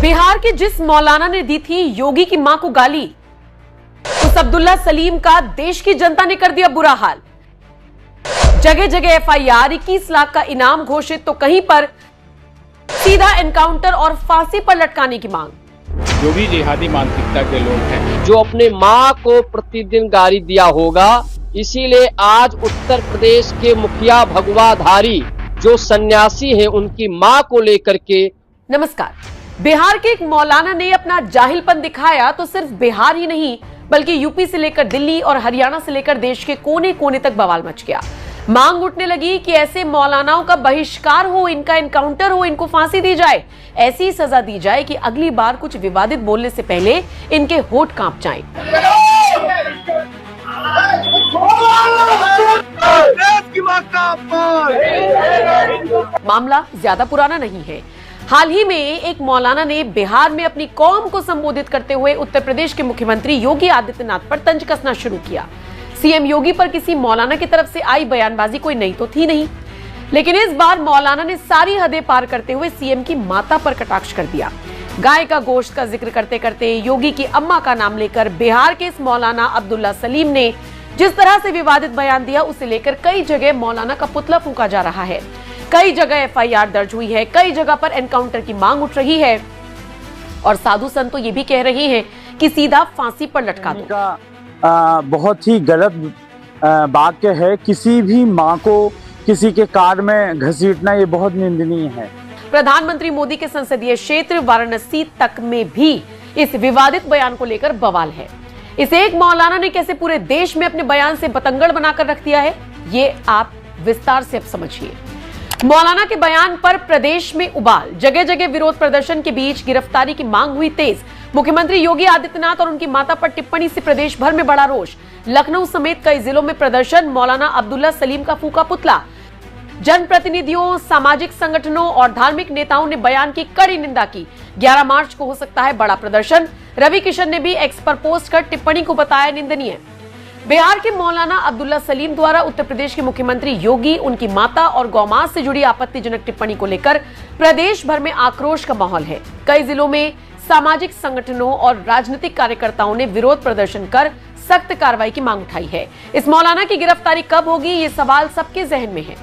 बिहार के जिस मौलाना ने दी थी योगी की मां को गाली, उस अब्दुल्ला सलीम का देश की जनता ने कर दिया बुरा हाल। जगह जगह एफआईआर, 21 लाख का इनाम घोषित, तो कहीं पर सीधा एनकाउंटर और फांसी पर लटकाने की मांग। जो भी जिहादी मानसिकता के लोग हैं, जो अपने माँ को प्रतिदिन गाली दिया होगा, इसीलिए आज उत्तर प्रदेश के मुखिया भगवाधारी जो सन्यासी हैं, उनकी माँ को लेकर के। नमस्कार। बिहार के एक मौलाना ने अपना जाहिलपन दिखाया तो सिर्फ बिहार ही नहीं बल्कि यूपी से लेकर दिल्ली और हरियाणा से लेकर देश के कोने कोने तक बवाल मच गया। मांग उठने लगी कि ऐसे मौलानाओं का बहिष्कार हो, इनका एनकाउंटर हो, इनको फांसी दी जाए, ऐसी सजा दी जाए कि अगली बार कुछ विवादित बोलने से पहले इनके होठ कांप जाएं। मामला ज्यादा पुराना नहीं है। हाल ही में एक मौलाना ने बिहार में अपनी कौम को संबोधित करते हुए उत्तर प्रदेश के मुख्यमंत्री योगी आदित्यनाथ पर तंज कसना शुरू किया। सीएम योगी पर किसी मौलाना की तरफ से आई बयानबाजी कोई नई तो थी नहीं, लेकिन इस बार मौलाना ने सारी हदें पार करते हुए सीएम की माता पर कटाक्ष कर दिया। गाय का गोश्त का जिक्र करते करते योगी की अम्मा का नाम लेकर बिहार के इस मौलाना अब्दुल्ला सलीम ने जिस तरह से विवादित बयान दिया, उसे लेकर कई जगह मौलाना का पुतला फूंका जा रहा है। कई जगह एफआईआर दर्ज हुई है, कई जगह पर एनकाउंटर की मांग उठ रही है और साधु संत तो ये भी कह रहे हैं कि सीधा फांसी पर लटका दो। बहुत ही गलत वाक्य है। किसी भी मां को किसी के कार में घसीटना ये बहुत निंदनीय है। प्रधानमंत्री मोदी के संसदीय क्षेत्र वाराणसी तक में भी इस विवादित बयान को लेकर बवाल है। इस एक मौलाना ने कैसे पूरे देश में अपने बयान से बतंगड़ बनाकर रख दिया है, ये आप विस्तार से अब समझिए। मौलाना के बयान पर प्रदेश में उबाल, जगह जगह विरोध प्रदर्शन के बीच गिरफ्तारी की मांग हुई तेज। मुख्यमंत्री योगी आदित्यनाथ और उनकी माता पर टिप्पणी से प्रदेश भर में बड़ा रोष। लखनऊ समेत कई जिलों में प्रदर्शन, मौलाना अब्दुल्ला सलीम का फूका पुतला। जनप्रतिनिधियों, सामाजिक संगठनों और धार्मिक नेताओं ने बयान की कड़ी निंदा की। 11 मार्च को हो सकता है बड़ा प्रदर्शन। रवि किशन ने भी एक्स पर पोस्ट कर टिप्पणी को बताया निंदनीय। बिहार के मौलाना अब्दुल्ला सलीम द्वारा उत्तर प्रदेश के मुख्यमंत्री योगी, उनकी माता और गौमांस से जुड़ी आपत्तिजनक टिप्पणी को लेकर प्रदेश भर में आक्रोश का माहौल है। कई जिलों में सामाजिक संगठनों और राजनीतिक कार्यकर्ताओं ने विरोध प्रदर्शन कर सख्त कार्रवाई की मांग उठाई है। इस मौलाना की गिरफ्तारी कब होगी, ये सवाल सबके जहन में है।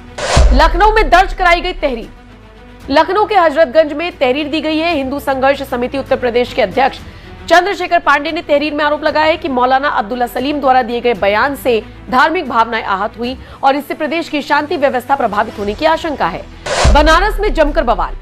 लखनऊ में दर्ज कराई गई तहरीर। लखनऊ के हजरतगंज में तहरीर दी गई है। हिंदू संघर्ष समिति उत्तर प्रदेश के अध्यक्ष चंद्रशेखर पांडे ने तहरीर में आरोप लगाया है कि मौलाना अब्दुल्ला सलीम द्वारा दिए गए बयान से धार्मिक भावनाएं आहत हुई और इससे प्रदेश की शांति व्यवस्था प्रभावित होने की आशंका है। बनारस में जमकर बवाल।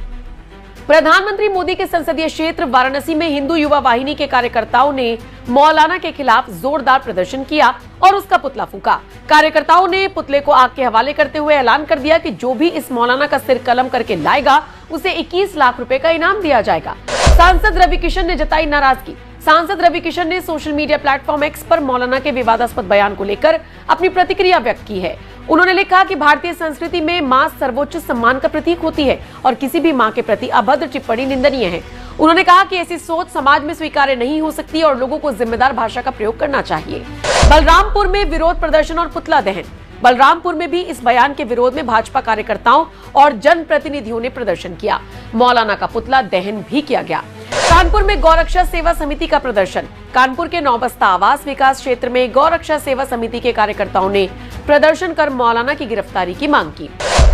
प्रधानमंत्री मोदी के संसदीय क्षेत्र वाराणसी में हिंदू युवा वाहिनी के कार्यकर्ताओं ने मौलाना के खिलाफ जोरदार प्रदर्शन किया और उसका पुतला फूका। कार्यकर्ताओं ने पुतले को आग के हवाले करते हुए ऐलान कर दिया कि जो भी इस मौलाना का सिर कलम करके लाएगा उसे 21 लाख रुपए का इनाम दिया जाएगा। सांसद रवि किशन ने जताई नाराजगी। सांसद रवि किशन ने सोशल मीडिया प्लेटफॉर्म एक्स पर मौलाना के विवादास्पद बयान को लेकर अपनी प्रतिक्रिया व्यक्त की है। उन्होंने लिखा कि भारतीय संस्कृति में मां सर्वोच्च सम्मान का प्रतीक होती है और किसी भी मां के प्रति अभद्र टिप्पणी निंदनीय है। उन्होंने कहा कि ऐसी सोच समाज में स्वीकार्य नहीं हो सकती और लोगों को जिम्मेदार भाषा का प्रयोग करना चाहिए। बलरामपुर में विरोध प्रदर्शन और पुतला दहन। बलरामपुर में भी इस बयान के विरोध में भाजपा कार्यकर्ताओं और जनप्रतिनिधियों ने प्रदर्शन किया। मौलाना का पुतला दहन भी किया गया। कानपुर में गौरक्षा सेवा समिति का प्रदर्शन। कानपुर के नौबस्ता आवास विकास क्षेत्र में गौरक्षा सेवा समिति के कार्यकर्ताओं ने प्रदर्शन कर मौलाना की गिरफ्तारी की मांग की।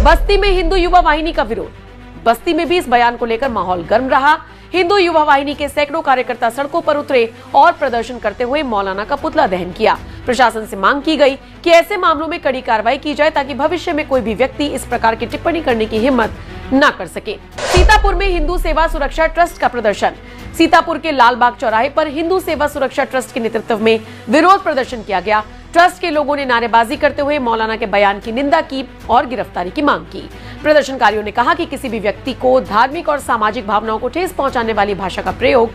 बस्ती में हिंदू युवा वाहिनी का विरोध। बस्ती में भी इस बयान को लेकर माहौल गर्म रहा। हिंदू युवा वाहिनी के सैकड़ों कार्यकर्ता सड़कों पर उतरे और प्रदर्शन करते हुए मौलाना का पुतला दहन किया। प्रशासन से मांग की गई कि ऐसे मामलों में कड़ी कार्रवाई की जाए ताकि भविष्य में कोई भी व्यक्ति इस प्रकार की टिप्पणी करने की हिम्मत न कर सके। सीतापुर में हिंदू सेवा सुरक्षा ट्रस्ट का प्रदर्शन। सीतापुर के लालबाग चौराहे पर हिंदू सेवा सुरक्षा ट्रस्ट के नेतृत्व में विरोध प्रदर्शन किया गया। ट्रस्ट के लोगों ने नारेबाजी करते हुए मौलाना के बयान की निंदा की और गिरफ्तारी की मांग की। प्रदर्शनकारियों ने कहा कि किसी भी व्यक्ति को धार्मिक और सामाजिक भावनाओं को ठेस पहुंचाने वाली भाषा का प्रयोग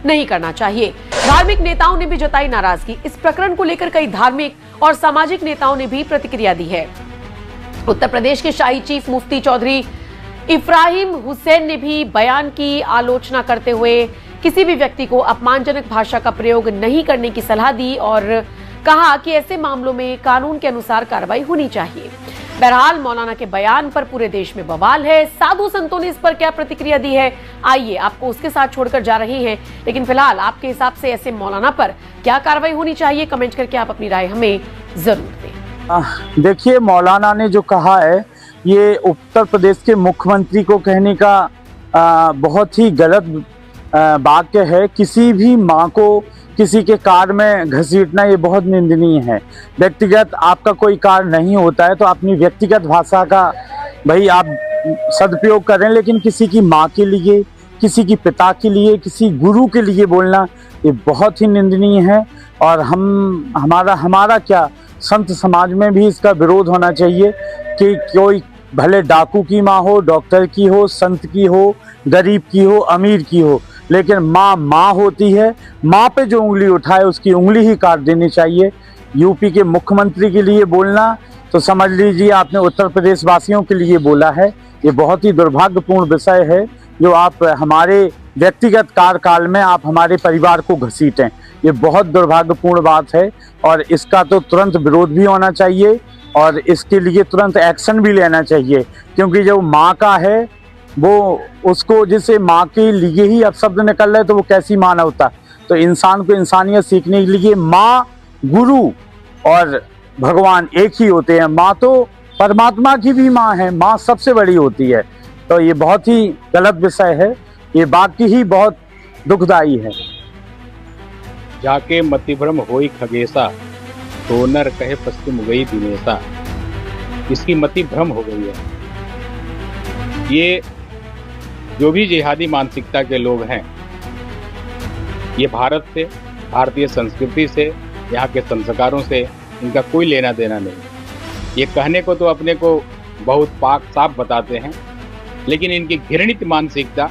नहीं करना चाहिए। धार्मिक नेताओं ने भी जताई नाराजगी। इस प्रकरण को लेकर कई धार्मिक और सामाजिक नेताओं ने भी प्रतिक्रिया दी है। उत्तर प्रदेश के शाही चीफ मुफ्ती चौधरी इब्राहिम हुसैन ने भी बयान की आलोचना करते हुए किसी भी व्यक्ति को अपमानजनक भाषा का प्रयोग नहीं करने की सलाह दी और कहा कि ऐसे मामलों में कानून के अनुसार कार्रवाई होनी चाहिए। बहरहाल मौलाना के बयान पर पूरे देश में बवाल है। साधु संतों ने इस पर क्या प्रतिक्रिया दी है, आइए आपको उसके साथ छोड़कर जा रहे हैं। लेकिन फिलहाल आपके हिसाब से ऐसे मौलाना पर क्या कार्रवाई होनी चाहिए, कमेंट करके आप अपनी राय हमें जरूर दें। देखिए, मौलाना ने जो कहा है ये उत्तर प्रदेश के मुख्यमंत्री को कहने का बहुत ही गलत वाक्य है। किसी भी माँ को किसी के कार में घसीटना ये बहुत निंदनीय है। व्यक्तिगत आपका कोई कार नहीं होता है तो अपनी व्यक्तिगत भाषा का भाई आप सदुपयोग करें, लेकिन किसी की माँ के लिए, किसी की पिता के लिए, किसी गुरु के लिए बोलना ये बहुत ही निंदनीय है। और हमारा क्या, संत समाज में भी इसका विरोध होना चाहिए कि कोई भले डाकू की माँ हो, डॉक्टर की हो, संत की हो, गरीब की हो, अमीर की हो, लेकिन माँ होती है। माँ पे जो उंगली उठाए उसकी उंगली ही काट देनी चाहिए। यूपी के मुख्यमंत्री के लिए बोलना तो समझ लीजिए आपने उत्तर प्रदेश वासियों के लिए बोला है। ये बहुत ही दुर्भाग्यपूर्ण विषय है जो आप हमारे व्यक्तिगत कार्यकाल में आप हमारे परिवार को घसीटें। ये बहुत दुर्भाग्यपूर्ण बात है और इसका तो तुरंत विरोध भी होना चाहिए और इसके लिए तुरंत एक्शन भी लेना चाहिए, क्योंकि जो माँ का है वो उसको जिसे माँ के लिए ही अपशब्द निकल रहे तो वो कैसी मानवता। तो इंसान को इंसानियत सीखने के लिए माँ, गुरु और भगवान एक ही होते हैं। माँ तो परमात्मा की भी माँ है, माँ सबसे बड़ी होती है। तो ये बहुत ही गलत विषय है, ये वाक्य ही बहुत दुखदायी है। जाके मतिभ्रम होई खगेसा, तो नर कहे पश्चिम गई दिनेसा। इसकी मति भ्रम हो गई है। ये जो भी जिहादी मानसिकता के लोग हैं, ये भारत से, भारतीय संस्कृति से, यहाँ के संस्कारों से इनका कोई लेना देना नहीं। ये कहने को तो अपने को बहुत पाक साफ बताते हैं, लेकिन इनकी घृणित मानसिकता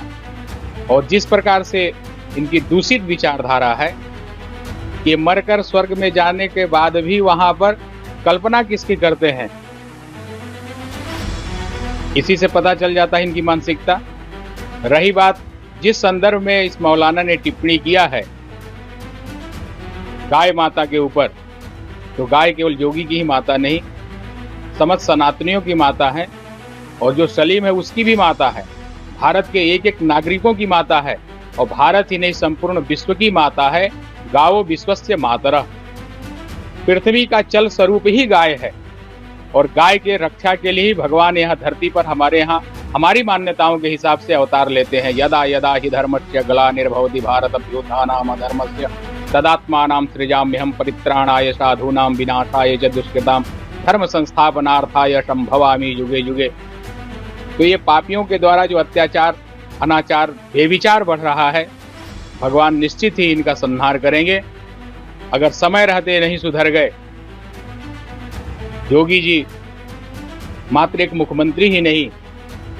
और जिस प्रकार से इनकी दूषित विचारधारा है कि मरकर स्वर्ग में जाने के बाद भी वहां पर कल्पना किसकी करते हैं, इसी से पता चल जाता है इनकी मानसिकता। रही बात जिस संदर्भ में इस मौलाना ने टिप्पणी किया है गाय माता के ऊपर, तो गाय केवल योगी की ही माता नहीं, समस्त सनातनियों की माता है और जो सलीम है उसकी भी माता है, भारत के एक एक नागरिकों की माता है और भारत ही नहीं संपूर्ण विश्व की माता है। गावो विश्वस्य मातरः, पृथ्वी का चल स्वरूप ही गाय है और गाय के रक्षा के लिए ही भगवान यहाँ धरती पर हमारे यहाँ हमारी मान्यताओं के हिसाब से अवतार लेते हैं। यदा यदा हि धर्मस्य ग्लानिर्भवति भारत अभ्युत्थानाम् अधर्मस्य तदात्मानं सृजाम्यहं परित्राणाय साधूनां विनाशाय च दुष्कृतां धर्म संस्थापनार्थाय संभवामि युगे युगे। तो ये पापियों के द्वारा जो अत्याचार, अनाचार, बेविचार बढ़ रहा है, भगवान निश्चित ही इनका संहार करेंगे। अगर समय रहते नहीं सुधर गए, योगी जी मात्र एक मुख्यमंत्री ही नहीं,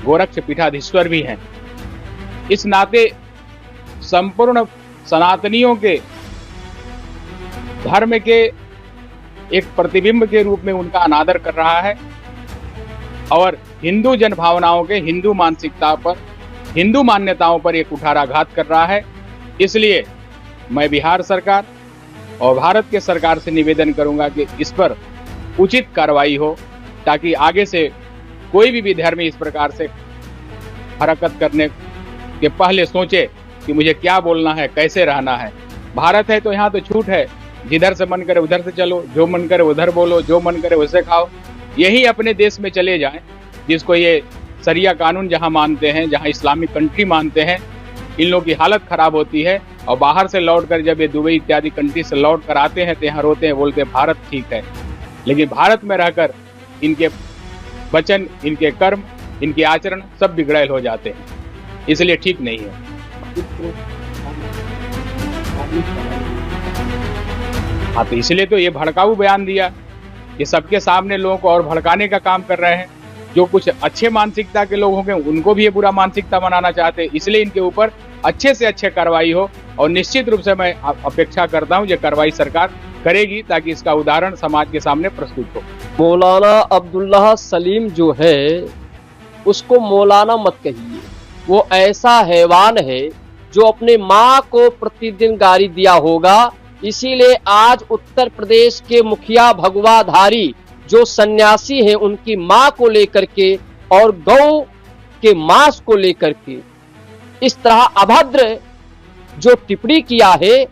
गोरक्ष पीठाधीश्वर भी हैं। इस नाते संपूर्ण सनातनियों के धर्म के एक प्रतिबिंब के रूप में उनका अनादर कर रहा है और हिंदू जनभावनाओं के, हिंदू मानसिकता पर, हिंदू मान्यताओं पर एक कुठाराघात कर रहा है। इसलिए मैं बिहार सरकार और भारत के सरकार से निवेदन करूंगा कि इस पर उचित कार्रवाई हो, ताकि आगे से कोई भी विधर्मी इस प्रकार से हरकत करने के पहले सोचे कि मुझे क्या बोलना है, कैसे रहना है। भारत है तो यहाँ तो छूट है, जिधर से मन करे उधर से चलो, जो मन करे उधर बोलो, जो मन करे वैसे खाओ। यही अपने देश में चले जाएं, जिसको ये शरिया कानून जहाँ मानते हैं, जहाँ इस्लामिक कंट्री मानते हैं, इन लोगों की हालत खराब होती है। और बाहर से लौट कर जब ये दुबई इत्यादि कंट्री से लौट कर आते हैं तो यहाँ रोते हैं, बोलते हैं भारत ठीक है। लेकिन भारत में रहकर इनके वचन, इनके कर्म, इनके आचरण सब बिगड़ैल हो जाते हैं, इसलिए ठीक नहीं है। हाँ, तो इसलिए तो ये भड़काऊ बयान दिया कि सबके सामने लोगों को और भड़काने का काम कर रहे हैं। जो कुछ अच्छे मानसिकता के लोग होंगे उनको भी ये बुरा मानसिकता बनाना चाहते हैं, इसलिए इनके ऊपर अच्छे से अच्छे कार्रवाई हो और निश्चित रूप से मैं अपेक्षा करता हूँ ये कार्रवाई सरकार करेगी, ताकि इसका उदाहरण समाज के सामने प्रस्तुत हो। मौलाना अब्दुल्लाह सलीम जो है उसको मौलाना मत कहिए, वो ऐसा हैवान है जो अपने माँ को प्रतिदिन गाली दिया होगा। इसीलिए आज उत्तर प्रदेश के मुखिया भगवाधारी जो सन्यासी हैं उनकी मां को लेकर के और गौ के मांस को लेकर के इस तरह अभद्र जो टिप्पणी किया है,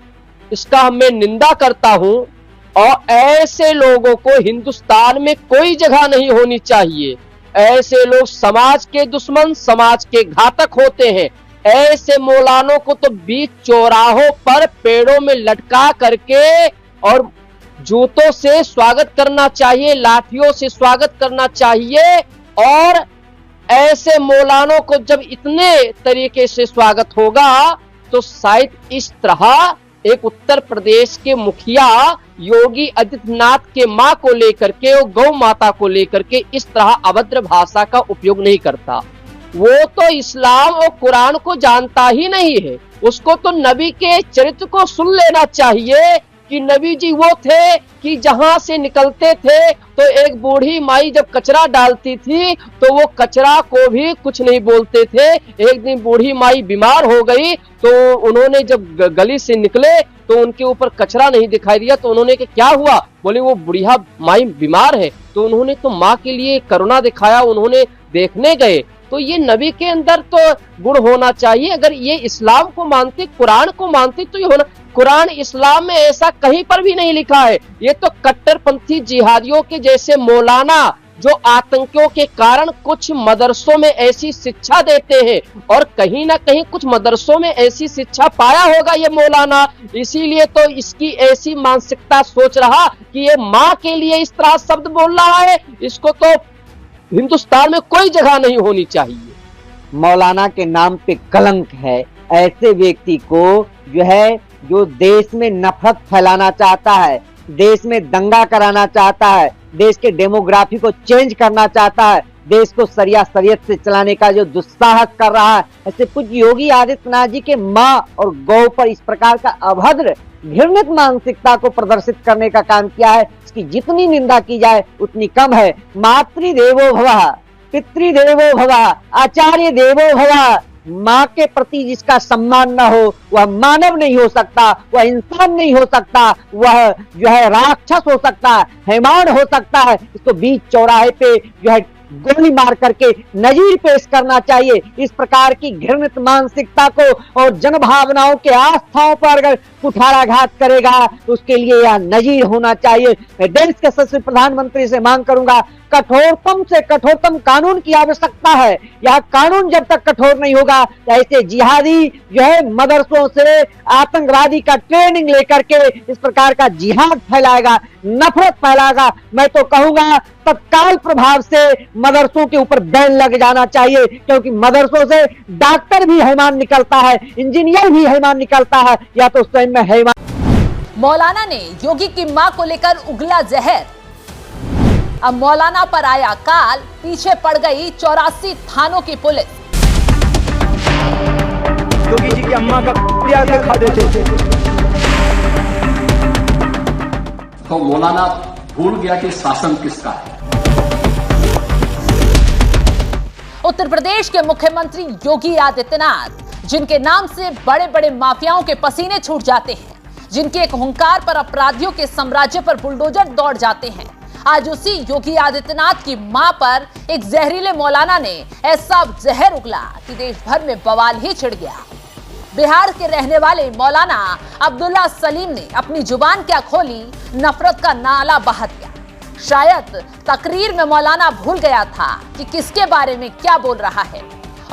इसका मैं निंदा करता हूं। और ऐसे लोगों को हिंदुस्तान में कोई जगह नहीं होनी चाहिए। ऐसे लोग समाज के दुश्मन, समाज के घातक होते हैं। ऐसे मौलानों को तो बीच चौराहों पर पेड़ों में लटका करके और जूतों से स्वागत करना चाहिए, लाठियों से स्वागत करना चाहिए। और ऐसे मौलानों को जब इतने तरीके से स्वागत होगा तो शायद इस तरह एक उत्तर प्रदेश के मुखिया योगी आदित्यनाथ के मां को लेकर के और गौ माता को लेकर के इस तरह अभद्र भाषा का उपयोग नहीं करता। वो तो इस्लाम और कुरान को जानता ही नहीं है। उसको तो नबी के चरित्र को सुन लेना चाहिए कि नबी जी वो थे कि जहां से निकलते थे तो एक बूढ़ी माई जब कचरा डालती थी तो वो कचरा को भी कुछ नहीं बोलते थे। एक दिन बूढ़ी माई बीमार हो गई तो उन्होंने जब गली से निकले तो उनके ऊपर कचरा नहीं दिखाई दिया तो उन्होंने क्या हुआ, बोले वो बुढ़िया माई बीमार है। तो उन्होंने तो माँ के लिए करुणा दिखाया, उन्होंने देखने गए। तो ये नबी के अंदर तो गुण होना चाहिए। अगर ये इस्लाम को मानते, कुरान को मानते तो ये होना। कुरान इस्लाम में ऐसा कहीं पर भी नहीं लिखा है। ये तो कट्टरपंथी जिहादियों के जैसे मौलाना जो आतंकियों के कारण कुछ मदरसों में ऐसी शिक्षा देते हैं और कहीं ना कहीं कुछ मदरसों में ऐसी शिक्षा पाया होगा ये मौलाना, इसीलिए तो इसकी ऐसी मानसिकता सोच रहा कि ये माँ के लिए इस तरह शब्द बोल रहा है। इसको तो हिंदुस्तान में कोई जगह नहीं होनी चाहिए। मौलाना के नाम पे कलंक है। ऐसे व्यक्ति को जो देश में नफरत फैलाना चाहता है, देश में दंगा कराना चाहता है, देश के डेमोग्राफी को चेंज करना चाहता है, देश को सरिया शरीयत से चलाने का जो दुस्साहस कर रहा है, ऐसे कुछ योगी आदित्यनाथ जी के माँ और गौ पर इस प्रकार का अभद्र घृणित मानसिकता को प्रदर्शित करने का काम किया है, इसकी जितनी निंदा की जाए उतनी कम है। मातृदेवो भवः, पितृदेवो भवः, आचार्य देवो भवः। माँ के प्रति जिसका सम्मान न हो वह मानव नहीं हो सकता, वह इंसान नहीं हो सकता, वह राक्षस हो सकता है, हैवान हो सकता है। इसको बीच चौराहे पे गोली मार करके नजीर पेश करना चाहिए। इस प्रकार की घृणित मानसिकता को और जन भावनाओं के आस्थाओं पर अगर कुठाराघात करेगा तो उसके लिए यह नजीर होना चाहिए। मैं देश के यशस्वी प्रधानमंत्री से मांग करूंगा, कठोरतम से कठोरतम कानून की आवश्यकता है। यह कानून जब तक कठोर नहीं होगा तो ऐसे जिहादी मदरसों से आतंकवादी का ट्रेनिंग लेकर के इस प्रकार का जिहाद फैलाएगा, नफरत फैलाएगा। मैं तो कहूंगा तत्काल प्रभाव से मदरसों के ऊपर बैन लग जाना चाहिए, क्योंकि मदरसों से डॉक्टर भी हैवान निकलता है, इंजीनियर भी हैवान निकलता है, या तो स्वयं में हैवान। मौलाना ने योगी की मां को लेकर उगला जहर। अब मौलाना पर आया काल, पीछे पड़ गई 84 थानों की पुलिस। योगी जी की अम्मा का प्यार खा देते। तो मौलाना भूल गया कि शासन किसका है। उत्तर प्रदेश के मुख्यमंत्री योगी आदित्यनाथ, जिनके नाम से बड़े बड़े माफियाओं के पसीने छूट जाते हैं, जिनके एक हुंकार पर अपराधियों के साम्राज्य पर बुलडोजर दौड़ जाते हैं, आज उसी योगी आदित्यनाथ की मां पर एक जहरीले मौलाना ने ऐसा जहर उगला कि देश भर में बवाल ही छिड़ गया। बिहार के रहने वाले मौलाना अब्दुल्ला सलीम ने अपनी जुबान क्या खोली, नफरत का नाला बहा दिया। शायद तकरीर में मौलाना भूल गया था कि किसके बारे में क्या बोल रहा है,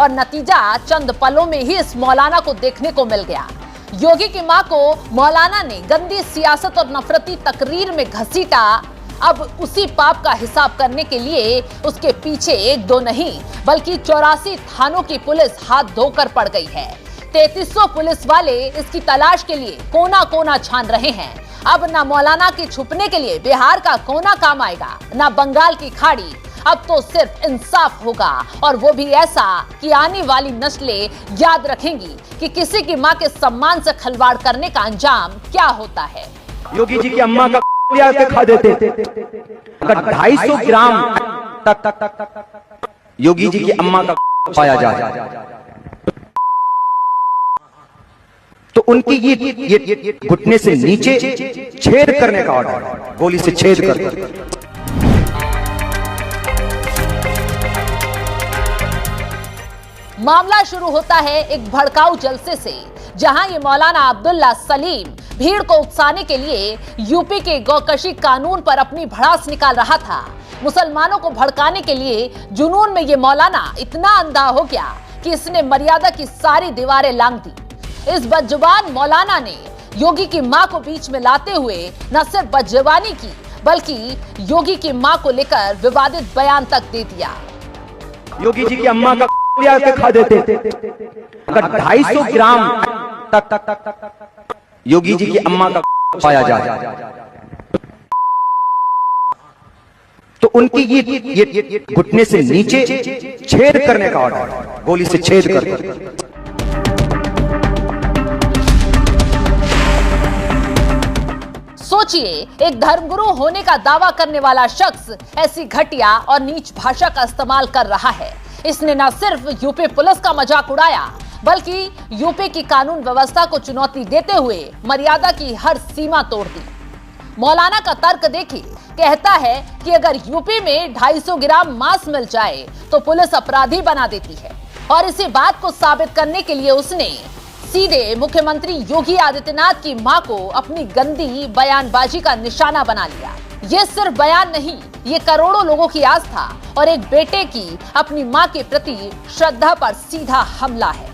और नतीजा चंद पलों में ही इस मौलाना को देखने को मिल गया। योगी की मां को मौलाना ने गंदी सियासत और नफरती तकरीर में घसीटा। अब उसी पाप का हिसाब करने के लिए उसके पीछे एक दो नहीं बल्कि 84 थानों की पुलिस हाथ धोकर पड़ गई है। 3300 पुलिस वाले इसकी तलाश के लिए कोना कोना छान रहे हैं। अब ना मौलाना के छुपने के लिए बिहार का कोना काम आएगा, ना बंगाल की खाड़ी। अब तो सिर्फ इंसाफ होगा, और वो भी ऐसा कि आने वाली नस्लें याद रखेंगी कि किसी की मां के सम्मान से खिलवाड़ करने का अंजाम क्या होता है। योगी जी की अम्मा का प्यार खा देते। अगर 250 ग्राम तक योगी जी की अम्मा का पाया जाए तो उनकी ये घुटने से नीचे छेद करने का ऑर्डर, गोली से छेद कर मामला शुरू होता है एक भड़काऊ जलसे से, जहां ये मौलाना अब्दुल्ला सलीम भीड़ को उकसाने के लिए यूपी के गौकशी कानून पर अपनी भड़ास निकाल रहा था। मुसलमानों को भड़काने के लिए जुनून में ये मौलाना इतना अंधा हो गया कि इसने मर्यादा की सारी दीवारें लांघ दी। इस बदजुबान मौलाना ने योगी की मां को बीच में लाते हुए न सिर्फ बदजुबानी की, बल्कि योगी की मां को लेकर विवादित बयान तक दे दिया। योगी जी की अम्मा का लिया के खा देते। अगर 250 ग्राम तक योगी जी की अम्मा का पाया जाए तो उनकी ये घुटने से नीचे छेद करने का ऑर्डर, गोली से छेद कर। सोचिए, एक धर्मगुरु होने का दावा करने वाला शख्स ऐसी घटिया और नीच भाषा का इस्तेमाल कर रहा है। इसने न सिर्फ यूपी पुलिस का मजाक उड़ाया, बल्कि यूपी की कानून व्यवस्था को चुनौती देते हुए मर्यादा की हर सीमा तोड़ दी। मौलाना का तर्क देखिए, कहता है कि अगर यूपी में 250 ग्राम मांस मिल जाए तो पुलिस अपराधी बना देती है, और इसी बात को साबित करने के लिए उसने सीधे मुख्यमंत्री योगी आदित्यनाथ की मां को अपनी गंदी बयानबाजी का निशाना बना लिया। ये सिर्फ बयान नहीं, ये करोड़ों लोगों की आस्था और एक बेटे की अपनी मां के प्रति श्रद्धा पर सीधा हमला है।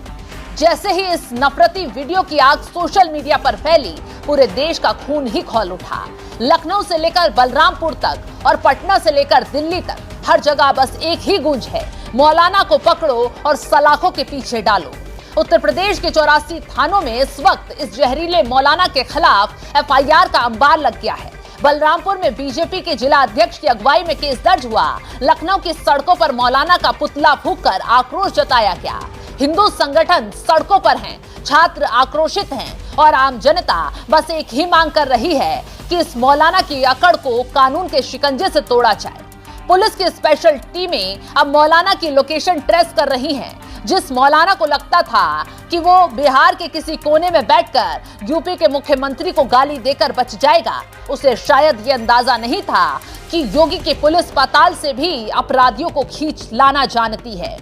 जैसे ही इस नफरती वीडियो की आग सोशल मीडिया पर फैली, पूरे देश का खून ही खौल उठा। लखनऊ से लेकर बलरामपुर तक और पटना से लेकर दिल्ली तक हर जगह बस एक ही गूंज है, मौलाना को पकड़ो और सलाखों के पीछे डालो। उत्तर प्रदेश के 84 थानों में इस वक्त इस जहरीले मौलाना के खिलाफ FIR का अंबार लग गया है। बलरामपुर में बीजेपी के जिला अध्यक्ष की अगुवाई में केस दर्ज हुआ। लखनऊ की सड़कों पर मौलाना का पुतला फूंककर आक्रोश जताया गया। हिंदू संगठन सड़कों पर हैं, छात्र आक्रोशित हैं और आम जनता बस एक ही मांग कर रही है कि इस मौलाना की अकड़ को कानून के शिकंजे से तोड़ा जाए। पुलिस की स्पेशल टीमें अब मौलाना की लोकेशन ट्रेस कर रही हैं। जिस मौलाना को लगता था कि वो बिहार के किसी कोने में बैठकर यूपी के मुख्यमंत्री को गाली देकर बच जाएगा, उसे शायद ये अंदाजा नहीं था कि योगी की पुलिस पाताल से भी अपराधियों को खींच लाना जानती है।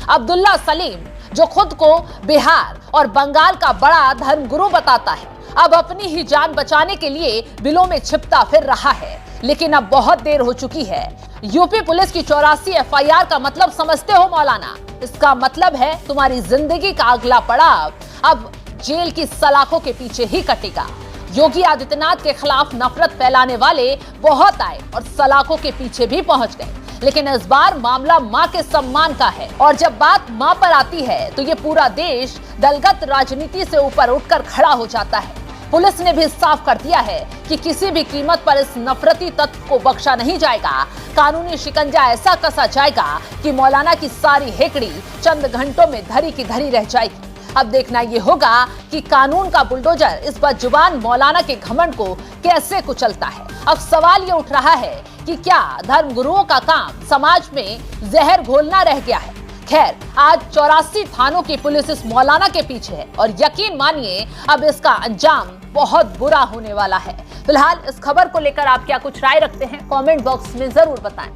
अब्दुल्ला सलीम, जो खुद को बिहार और बंगाल का बड़ा धर्मगुरु बताता है, अब अपनी ही जान बचाने के लिए बिलों में छिपता फिर रहा है। लेकिन अब बहुत देर हो चुकी है। यूपी पुलिस की 84 FIR का मतलब समझते हो मौलाना? इसका मतलब है तुम्हारी जिंदगी का अगला पड़ाव अब जेल की सलाखों के पीछे ही कटेगा। योगी आदित्यनाथ के खिलाफ नफरत फैलाने वाले बहुत आए और सलाखों के पीछे भी पहुंच गए, लेकिन इस बार मामला मां के सम्मान का है। और जब बात मां पर आती है तो ये पूरा देश दलगत राजनीति से ऊपर उठकर खड़ा हो जाता है। पुलिस ने भी साफ कर दिया है कि किसी भी कीमत पर इस नफरती तत्व को बख्शा नहीं जाएगा। कानूनी शिकंजा ऐसा कसा जाएगा कि मौलाना की सारी हेकड़ी चंद घंटों में धरी की धरी रह जाएगी। अब देखना ये होगा कि कानून का बुलडोजर इस बदजुबान मौलाना के घमंड को कैसे कुचलता है। अब सवाल ये उठ रहा है कि क्या धर्मगुरुओं का काम समाज में जहर घोलना रह गया है? खैर, आज 84 थानों की पुलिस इस मौलाना के पीछे है और यकीन मानिए अब इसका अंजाम बहुत बुरा होने वाला है। फिलहाल इस खबर को लेकर आप क्या कुछ राय रखते हैं, कमेंट बॉक्स में जरूर बताएं।